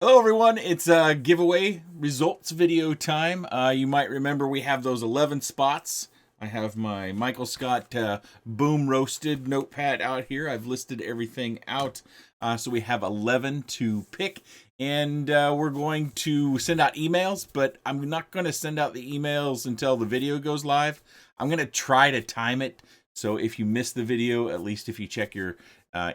Hello everyone, it's a giveaway results video time. You might remember we have those 11 spots. I have my Michael Scott boom roasted notepad out here. I've listed everything out. So we have 11 to pick, and we're going to send out emails, but I'm not going to send out the emails until the video goes live. I'm going to try to time it. So if you miss the video, at least if you check your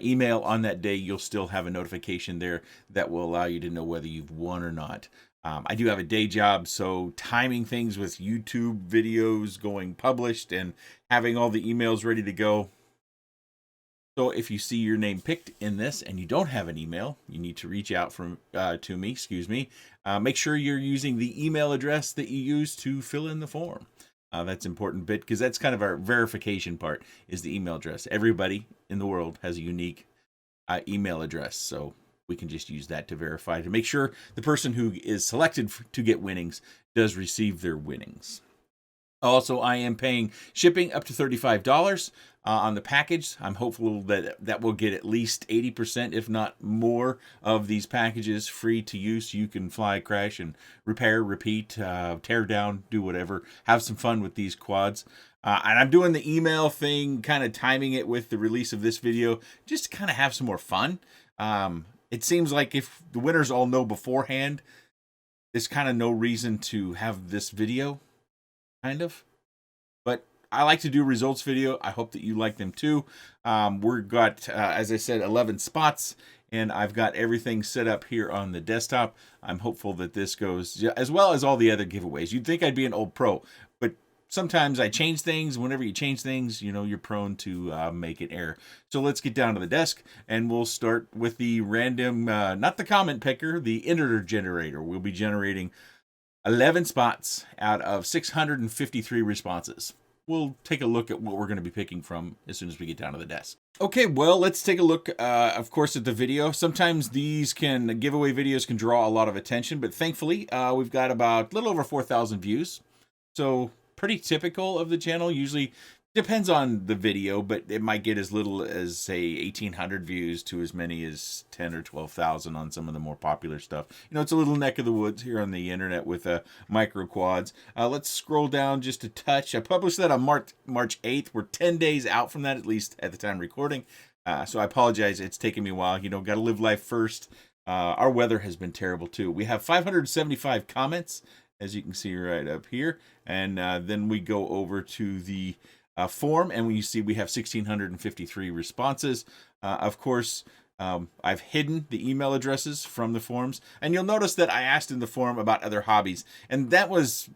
email on that day, you'll still have a notification there that will allow you to know whether you've won or not. I do have a day job, so timing things with YouTube videos going published and having all the emails ready to go. So if you see your name picked in this and you don't have an email, you need to reach out to me. Make sure you're using the email address that you use to fill in the form. That's an important bit because that's kind of our verification part is the email address. Everybody in the world has a unique email address, so we can just use that to verify to make sure the person who is selected to get winnings does receive their winnings. Also, I am paying shipping up to $35 on the package. I'm hopeful that will get at least 80%, if not more, of these packages free to use. You can fly, crash, and repair, repeat, tear down, do whatever. Have some fun with these quads. And I'm doing the email thing, kind of timing it with the release of this video, just to kind of have some more fun. It seems like if the winners all know beforehand, there's kind of no reason to have this video. Kind of. But I like to do results video. I hope that you like them too. We've got, as I said, 11 spots, and I've got everything set up here on the desktop. I'm hopeful that this goes as well as all the other giveaways. You'd think I'd be an old pro, but sometimes I change things. Whenever you change things, you know, you're prone to make an error. So let's get down to the desk, and we'll start with the random, not the comment picker, the integer generator. We'll be generating 11 spots out of 653 responses. We'll take a look at what we're going to be picking from as soon as we get down to the desk. Okay, well, let's take a look, of course, at the video. Sometimes these giveaway videos can draw a lot of attention, but thankfully, we've got about a little over 4,000 views. So pretty typical of the channel. Usually depends on the video, but it might get as little as, say, 1,800 views to as many as 10 or 12,000 on some of the more popular stuff. You know, it's a little neck of the woods here on the internet with micro quads. Let's scroll down just a touch. I published that on March 8th. We're 10 days out from that, at least at the time of recording. So I apologize. It's taken me a while. You know, got to live life first. Our weather has been terrible, too. We have 575 comments, as you can see right up here. And then we go over to the form, and you see we have 1,653 responses. Of course, I've hidden the email addresses from the forms, and you'll notice that I asked in the form about other hobbies, and that was,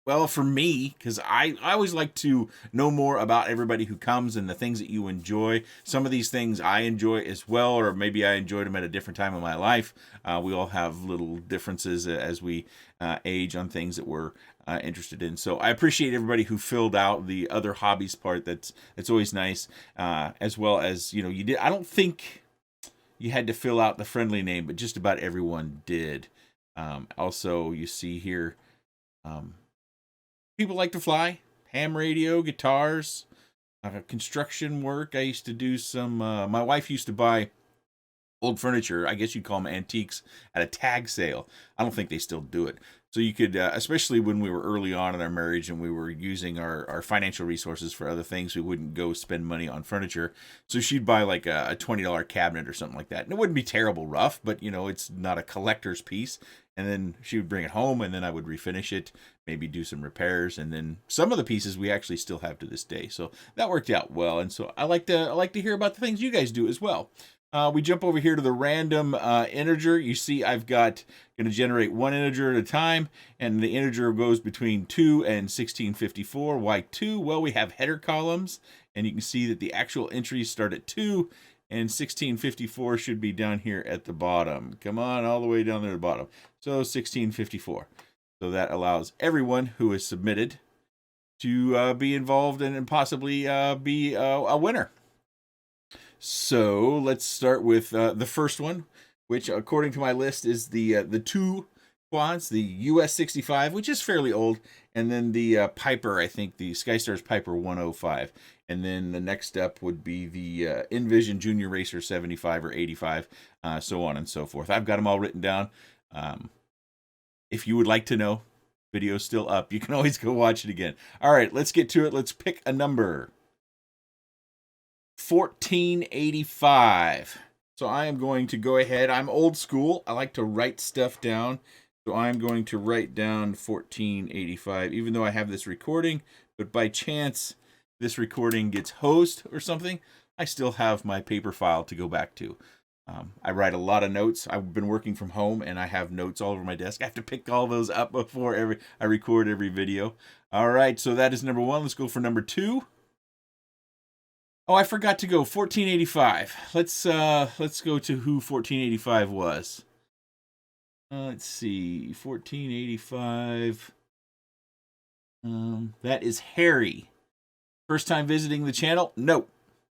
well, for me, because I always like to know more about everybody who comes and the things that you enjoy. Some of these things I enjoy as well, or maybe I enjoyed them at a different time in my life. We all have little differences as we age on things that we're interested in. So I appreciate everybody who filled out the other hobbies part. That's always nice. As well as, you know, you did. I don't think you had to fill out the friendly name, but just about everyone did. Also, you see here, people like to fly, ham radio, guitars, construction work. I used to do some, my wife used to buy old furniture, I guess you'd call them antiques, at a tag sale. I don't think they still do it. So you could, especially when we were early on in our marriage and we were using our financial resources for other things, we wouldn't go spend money on furniture. So she'd buy like a $20 cabinet or something like that. And it wouldn't be terrible rough, but, you know, it's not a collector's piece. And then she would bring it home, and then I would refinish it, maybe do some repairs, and then some of the pieces we actually still have to this day. So that worked out well. And so I like to hear about the things you guys do as well. We jump over here to the random integer. You see I've got going to generate one integer at a time, and the integer goes between 2 and 1654. Why 2? Well, we have header columns, and you can see that the actual entries start at 2, and 1654 should be down here at the bottom. Come on, all the way down there at the bottom. So 1654. So that allows everyone who has submitted to be involved and possibly be a winner. So let's start with the first one, which according to my list is the 2 quads, the US 65, which is fairly old, and then the Piper, I think the SkyStars Piper 105. And then the next step would be the Envision Junior Racer 75 or 85, so on and so forth. I've got them all written down. If you would like to know, video's still up. You can always go watch it again. All right, let's get to it. Let's pick a number. 1485. So I am going to go ahead. I'm old school. I like to write stuff down. So I'm going to write down 1485, even though I have this recording. But by chance, this recording gets hosed or something, I still have my paper file to go back to. I write a lot of notes. I've been working from home, and I have notes all over my desk. I have to pick all those up before I record every video. All right, so that is number one. Let's go for number two. Oh, I forgot to go 1485. Let's go to who 1485 was. Let's see, 1485. That is Harry. First time visiting the channel? Nope.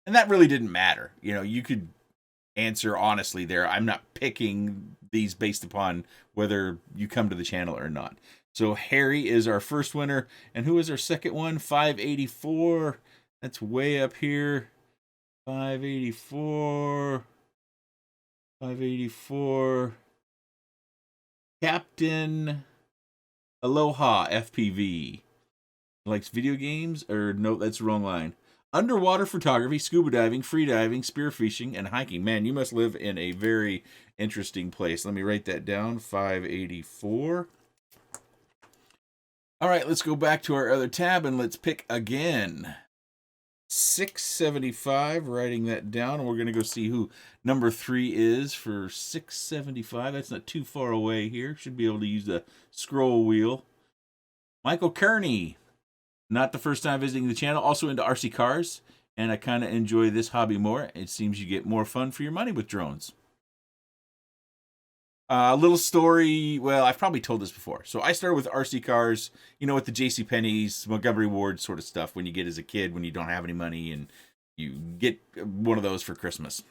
And that really didn't matter. You know, you could answer honestly there. I'm not picking these based upon whether you come to the channel or not. So Harry is our first winner. And who is our second one? 584. That's way up here. 584. 584. Captain Aloha FPV. Likes video games? Or no, that's the wrong line. Underwater photography, scuba diving, free diving, spearfishing, and hiking. Man, you must live in a very interesting place. Let me write that down. 584. All right, let's go back to our other tab and let's pick again. 675, writing that down. We're going to go see who number 3 is for 675. That's not too far away here. Should be able to use the scroll wheel. Michael Kearney. Not the first time visiting the channel. Also into RC cars. And I kind of enjoy this hobby more. It seems you get more fun for your money with drones. A little story. Well, I've probably told this before. So I started with RC cars, you know, with the JCPenney's, Montgomery Ward sort of stuff when you get as a kid, when you don't have any money and you get one of those for Christmas.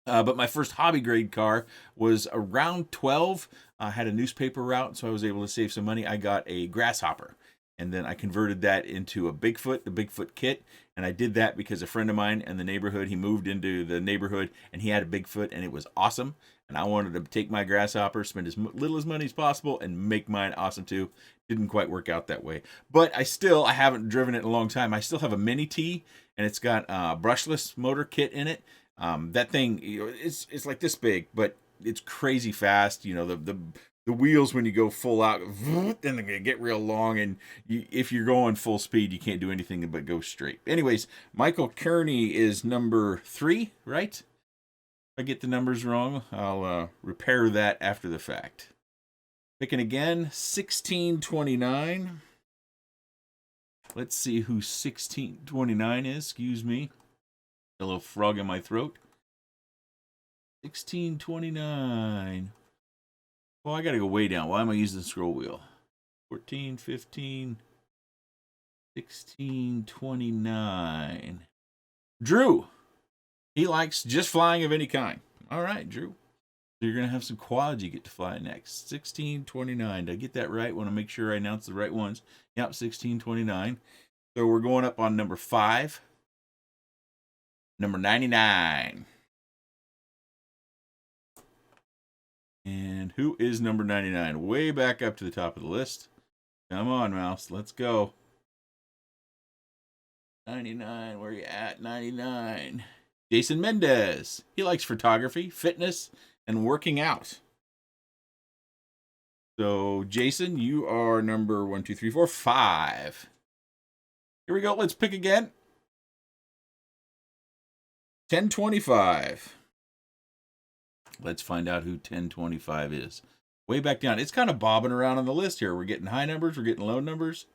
But my first hobby grade car was around 12. I had a newspaper route, so I was able to save some money. I got a Grasshopper. And then I converted that into a Bigfoot, the Bigfoot kit. And I did that because a friend of mine in the neighborhood, he moved into the neighborhood and he had a Bigfoot and it was awesome. And I wanted to take my Grasshopper, spend as little as money as possible and make mine awesome too. Didn't quite work out that way. But I haven't driven it in a long time. I still have a Mini T and it's got a brushless motor kit in it. That thing, it's like this big, but it's crazy fast. You know, the wheels, when you go full out, then they get real long, and if you're going full speed, you can't do anything but go straight. Anyways, Michael Kearney is number 3, right? If I get the numbers wrong, I'll repair that after the fact. Picking again, 1629. Let's see who 1629 is. Excuse me. A little frog in my throat. 1629. Well, I gotta go way down. Why am I using the scroll wheel? 14, 15, 16, 29. Drew. He likes just flying of any kind. All right, Drew. So you're gonna have some quads you get to fly next. 1629. Did I get that right? Want to make sure I announce the right ones. Yep, 1629. So we're going up on number 5. Number 99. And who is number 99? Way back up to the top of the list. Come on, mouse. Let's go. 99. Where are you at? 99. Jason Mendez. He likes photography, fitness, and working out. So, Jason, you are number 1, 2, 3, 4, 5. Here we go. Let's pick again. 1025. Let's find out who 1025 is. Way back down. It's kind of bobbing around on the list here. We're getting high numbers. We're getting low numbers.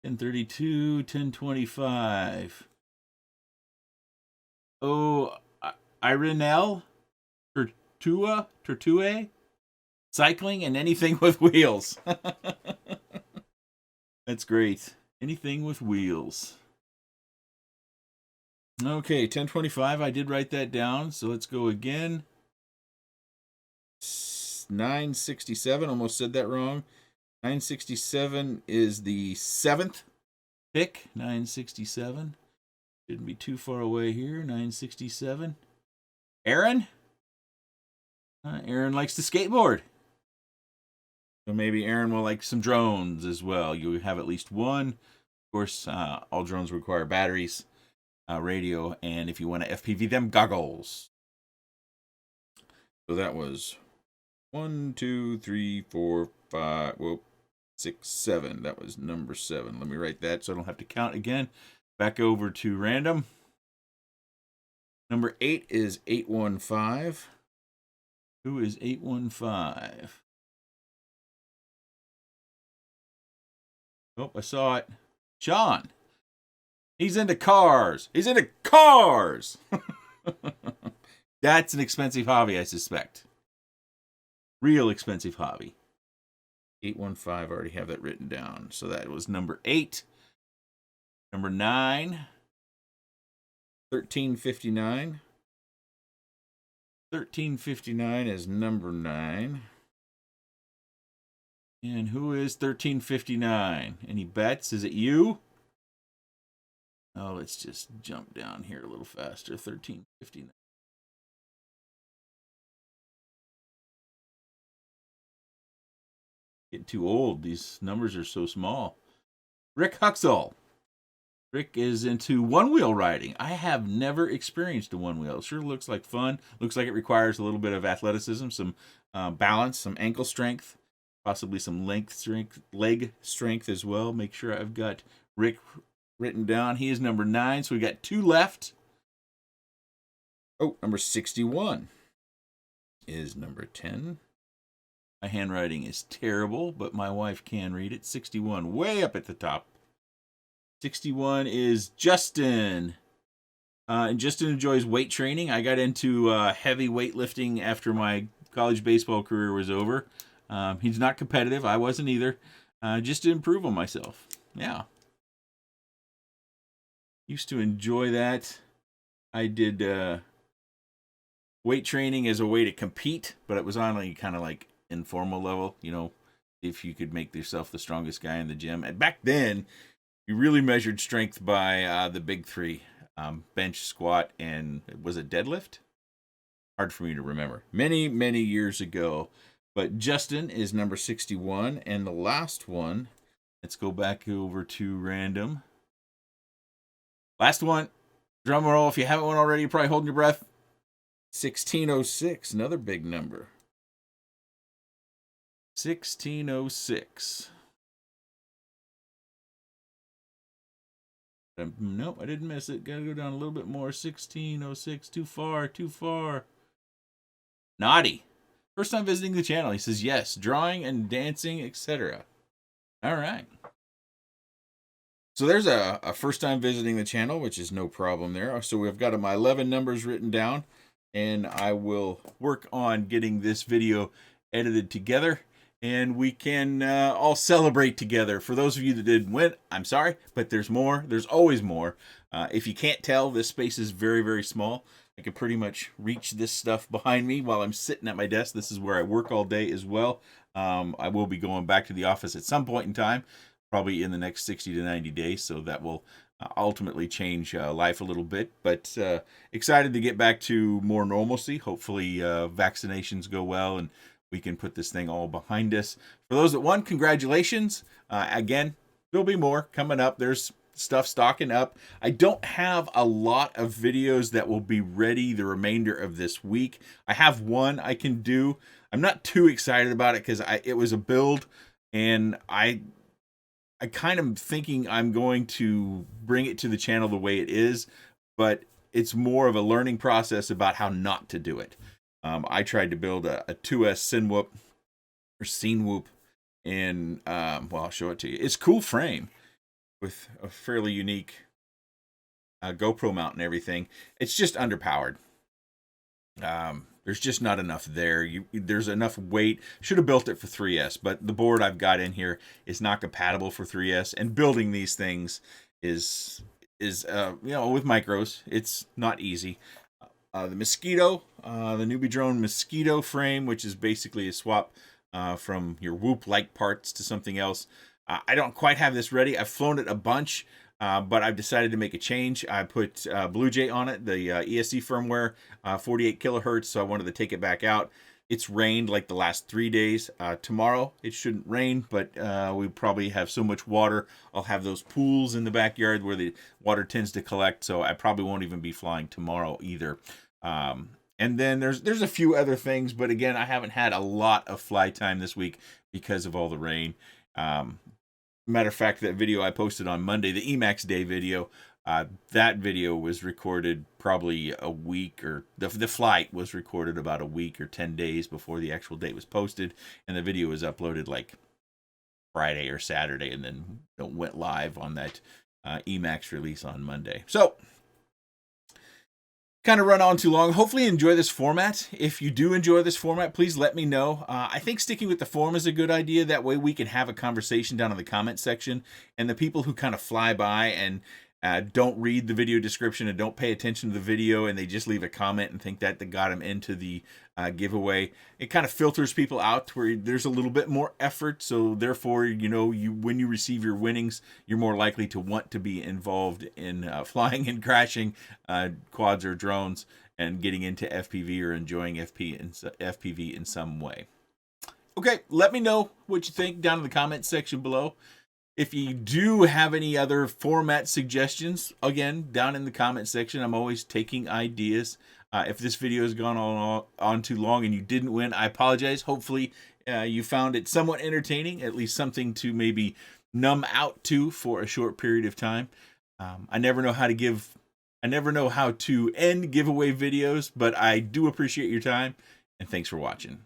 1032, 1025. Oh, Irenel, Tortue, cycling and anything with wheels. That's great. Anything with wheels. Okay, 1025. I did write that down. So let's go again. 967. Almost said that wrong. 967 is the 7th pick. 967. Shouldn't be too far away here. 967. Aaron? Aaron likes to skateboard. So maybe Aaron will like some drones as well. You have at least one. Of course, all drones require batteries, radio, and if you want to FPV them, goggles. So that was 1, 2, 3, 4, 5, whoop, 6, 7. That was number 7. Let me write that so I don't have to count again. Back over to random. Number 8 is 815. Who is 815? Oh, I saw it. Sean. He's into cars. He's into cars. That's an expensive hobby, I suspect. Real expensive hobby. 815, I already have that written down. So that was number 8. Number 9. 1359. 1359 is number 9. And who is 1359? Any bets? Is it you? Oh, let's just jump down here a little faster. 1359. Getting too old. These numbers are so small. Rick Huxell. Rick is into one-wheel riding. I have never experienced a one-wheel. It sure looks like fun. Looks like it requires a little bit of athleticism, some balance, some ankle strength, possibly some leg strength as well. Make sure I've got Rick written down. He is number 9, so we got 2 left. Oh, number 61 is number 10. My handwriting is terrible, but my wife can read it. 61, way up at the top. 61 is Justin. And Justin enjoys weight training. I got into heavy weightlifting after my college baseball career was over. He's not competitive. I wasn't either. Just to improve on myself. Yeah. Used to enjoy that. I did weight training as a way to compete, but it was on like kind of like informal level, you know, if you could make yourself the strongest guy in the gym. And back then, you really measured strength by the big 3, bench, squat, and was it deadlift? Hard for me to remember. Many, many years ago. But Justin is number 61. And the last one, let's go back over to random. Last one, drum roll. If you haven't one already, you're probably holding your breath. 1606, another big number. 1606. Nope, I didn't miss it. Gotta go down a little bit more. 1606. Too far, too far. Naughty. First time visiting the channel. He says yes. Drawing and dancing, etc. All right. So there's a first time visiting the channel, which is no problem there. So we've got my 11 numbers written down, and I will work on getting this video edited together, and we can all celebrate together. For those of you that didn't win, I'm sorry, but there's more. There's always more. If you can't tell, this space is very, very small. I can pretty much reach this stuff behind me while I'm sitting at my desk. This is where I work all day as well. I will be going back to the office at some point in time, probably in the next 60 to 90 days. So that will ultimately change life a little bit. But excited to get back to more normalcy. Hopefully vaccinations go well and we can put this thing all behind us. For those that won, congratulations. Again, there'll be more coming up. There's stuff stocking up. I don't have a lot of videos that will be ready the remainder of this week. I have one I can do. I'm not too excited about it because it was a build, and I kind of thinking I'm going to bring it to the channel the way it is, but it's more of a learning process about how not to do it. I tried to build a 2S scene whoop, and well, I'll show it to you. It's cool frame with a fairly unique GoPro mount and everything. It's just underpowered. There's just not enough there. There's enough weight. Should have built it for 3S, but the board I've got in here is not compatible for 3S. And building these things is you know, with micros, it's not easy. The Mosquito, the Newbie Drone Mosquito frame, which is basically a swap from your Whoop-like parts to something else. I don't quite have this ready. I've flown it a bunch. but I've decided to make a change. I put Blue Jay on it, the ESC firmware, 48 kilohertz, so I wanted to take it back out. It's rained like the last 3 days. Tomorrow it shouldn't rain, but we probably have so much water. I'll have those pools in the backyard where the water tends to collect, so I probably won't even be flying tomorrow either. And then there's a few other things, but again, I haven't had a lot of fly time this week because of all the rain. Matter of fact, that video I posted on Monday, the Emacs Day video, that video was recorded probably a week, or the flight was recorded about a week or 10 days before the actual date was posted, and the video was uploaded like Friday or Saturday, and then went live on that Emacs release on Monday. So, kind of run on too long. Hopefully you enjoy this format. If you do enjoy this format, please let me know. I think sticking with the forum is a good idea. That way we can have a conversation down in the comment section, and the people who kind of fly by and don't read the video description and don't pay attention to the video, and they just leave a comment and think that got them into the giveaway, it kind of filters people out to where there's a little bit more effort. So therefore, when you receive your winnings, you're more likely to want to be involved in flying and crashing quads or drones and getting into FPV or enjoying FPV in some way. Okay, let me know what you think down in the comment section below. If you do have any other format suggestions, again, down in the comment section, I'm always taking ideas. If this video has gone on too long and you didn't win, I apologize. Hopefully you found it somewhat entertaining, at least something to maybe numb out to for a short period of time. I never know how to end giveaway videos, but I do appreciate your time, and thanks for watching.